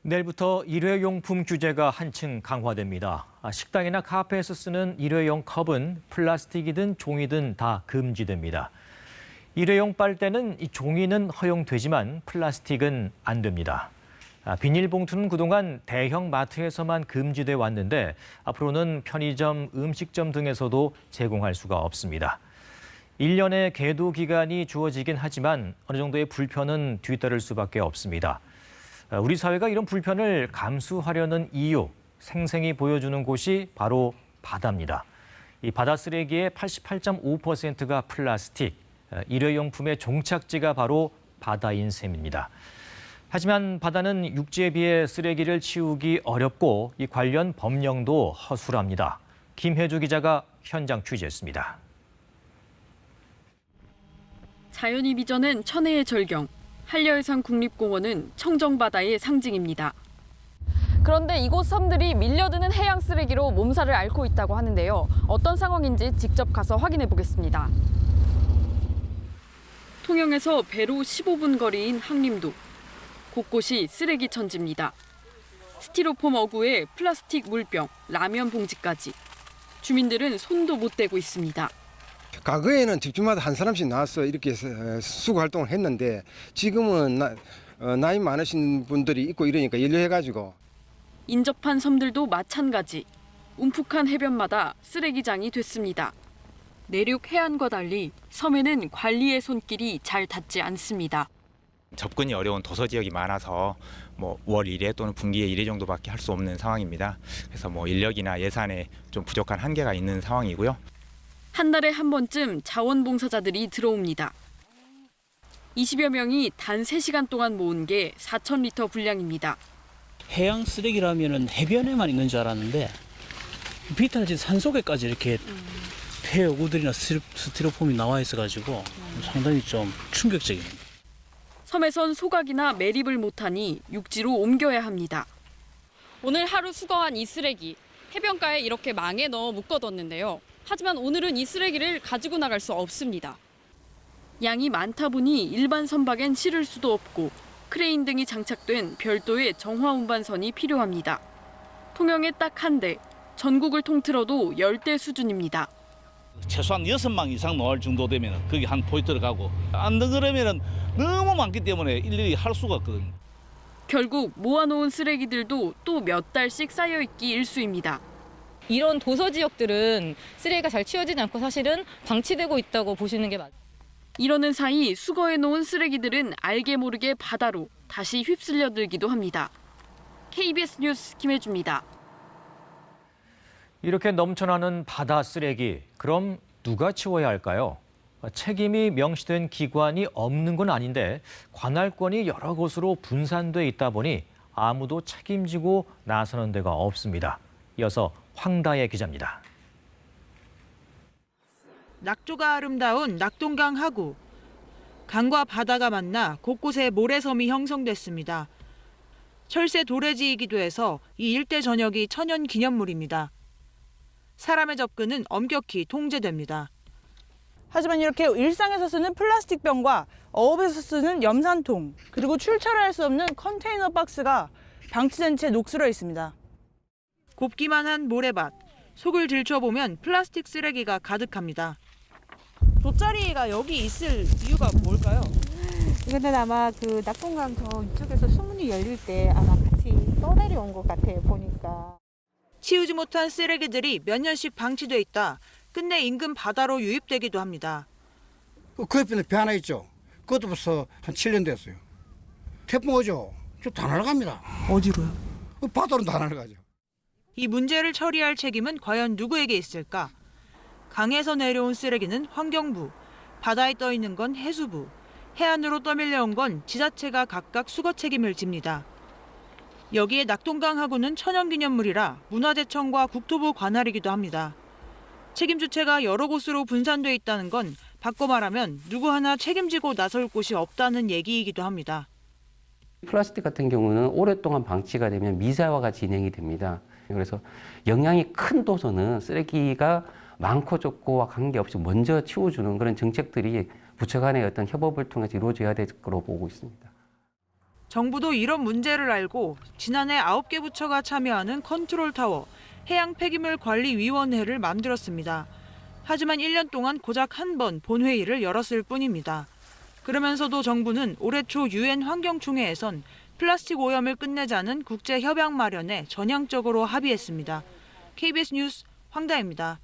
내일부터 일회용품 규제가 한층 강화됩니다. 식당이나 카페에서 쓰는 일회용 컵은 플라스틱이든 종이든 다 금지됩니다. 일회용 빨대는 이 종이는 허용되지만 플라스틱은 안 됩니다. 비닐봉투는 그동안 대형 마트에서만 금지돼 왔는데 앞으로는 편의점, 음식점 등에서도 제공할 수가 없습니다. 1년의 계도 기간이 주어지긴 하지만 어느 정도의 불편은 뒤따를 수밖에 없습니다. 우리 사회가 이런 불편을 감수하려는 이유, 생생히 보여주는 곳이 바로 바다입니다. 이 바다 쓰레기의 88.5%가 플라스틱, 일회용품의 종착지가 바로 바다인 셈입니다. 하지만 바다는 육지에 비해 쓰레기를 치우기 어렵고 이 관련 법령도 허술합니다. 김혜주 기자가 현장 취재했습니다. 자연이 빚어낸 천혜의 절경. 한려해상 국립공원은 청정바다의 상징입니다. 그런데 이곳 섬들이 밀려드는 해양 쓰레기로 몸살을 앓고 있다고 하는데요. 어떤 상황인지 직접 가서 확인해 보겠습니다. 통영에서 배로 15분 거리인 항림도. 곳곳이 쓰레기 천지입니다. 스티로폼 어구에 플라스틱 물병, 라면 봉지까지. 주민들은 손도 못 대고 있습니다. 과거에는 집집마다 한 사람씩 나와서 이렇게 수거 활동을 했는데 지금은 나이 많으신 분들이 있고 이러니까 연료해가지고. 인접한 섬들도 마찬가지. 움푹한 해변마다 쓰레기장이 됐습니다. 내륙 해안과 달리 섬에는 관리의 손길이 잘 닿지 않습니다. 접근이 어려운 도서 지역이 많아서 월 1회 또는 분기에 1회 정도밖에 할 수 없는 상황입니다. 그래서 인력이나 예산에 좀 부족한 한계가 있는 상황이고요. 한 달에 한 번쯤 자원봉사자들이 들어옵니다. 20여 명이 단 3시간 동안 모은 게 4,000리터 분량입니다. 해양 쓰레기라면 해변에만 있는 줄 알았는데 비탈진 산속에까지 이렇게 폐어구들이나 스티로폼이 나와 있어가지고 상당히 좀 충격적입니다. 섬에선 소각이나 매립을 못하니 육지로 옮겨야 합니다. 오늘 하루 수거한 이 쓰레기, 해변가에 이렇게 망에 넣어 묶어뒀는데요. 하지만 오늘은 이 쓰레기를 가지고 나갈 수 없습니다. 양이 많다 보니 일반 선박엔 실을 수도 없고 크레인 등이 장착된 별도의 정화 운반선이 필요합니다. 통영에 딱 한 대, 전국을 통틀어도 10대 수준입니다. 최소한 6망 이상 나올 정도 되면 거기 한 포인트를 가고 안 그러면 너무 많기 때문에 일일이 할 수가 없거든요. 결국 모아놓은 쓰레기들도 또 몇 달씩 쌓여있기 일쑤입니다. 이런 도서 지역들은 쓰레기가 잘 치워지지 않고 사실은 방치되고 있다고 보시는 게 맞아요. 이러는 사이 수거해놓은 쓰레기들은 알게 모르게 바다로 다시 휩쓸려들기도 합니다. KBS 뉴스 김혜주입니다. 이렇게 넘쳐나는 바다 쓰레기, 그럼 누가 치워야 할까요? 책임이 명시된 기관이 없는 건 아닌데 관할권이 여러 곳으로 분산돼 있다 보니 아무도 책임지고 나서는 데가 없습니다. 이어서 황다혜 기자입니다. 낙조가 아름다운 낙동강 하구. 강과 바다가 만나 곳곳에 모래섬이 형성됐습니다. 철새 도래지이기도 해서 이 일대 전역이 천연 기념물입니다. 사람의 접근은 엄격히 통제됩니다. 하지만 이렇게 일상에서 쓰는 플라스틱 병과 어업에서 쓰는 염산통, 그리고 출처를 알 수 없는 컨테이너 박스가 방치된 채 녹슬어 있습니다. 곱기만 한 모래밭, 속을 들춰보면 플라스틱 쓰레기가 가득합니다. 돗자리가 여기 있을 이유가 뭘까요? 이거는 아마 그 낙동강 저 이쪽에서 수문이 열릴 때 아마 같이 떠내려온 것 같아요, 보니까. 치우지 못한 쓰레기들이 몇 년씩 방치돼 있다 끝내 인근 바다로 유입되기도 합니다. 그 옆에 배 하나 있죠. 그것도 벌써 한 7년 됐어요. 태풍 오죠. 저 다 날아갑니다. 어디로요? 바다로 다 날아가죠. 이 문제를 처리할 책임은 과연 누구에게 있을까? 강에서 내려온 쓰레기는 환경부, 바다에 떠 있는 건 해수부, 해안으로 떠밀려온 건 지자체가 각각 수거 책임을 집니다. 여기에 낙동강 하구는 천연기념물이라 문화재청과 국토부 관할이기도 합니다. 책임 주체가 여러 곳으로 분산돼 있다는 건 바꿔 말하면 누구 하나 책임지고 나설 곳이 없다는 얘기이기도 합니다. 플라스틱 같은 경우는 오랫동안 방치가 되면 미세화가 진행이 됩니다. 그래서 영향이 큰 도서는 쓰레기가 많고 적고와 관계없이 먼저 치워주는 그런 정책들이 부처 간의 어떤 협업을 통해서 이루어져야 될 거로 보고 있습니다. 정부도 이런 문제를 알고 지난해 9개 부처가 참여하는 컨트롤타워 해양폐기물관리위원회를 만들었습니다. 하지만 1년 동안 고작 한 번 본회의를 열었을 뿐입니다. 그러면서도 정부는 올해 초 UN 환경총회에선 플라스틱 오염을 끝내자는 국제 협약 마련에 전향적으로 합의했습니다. KBS 뉴스 황다혜입니다.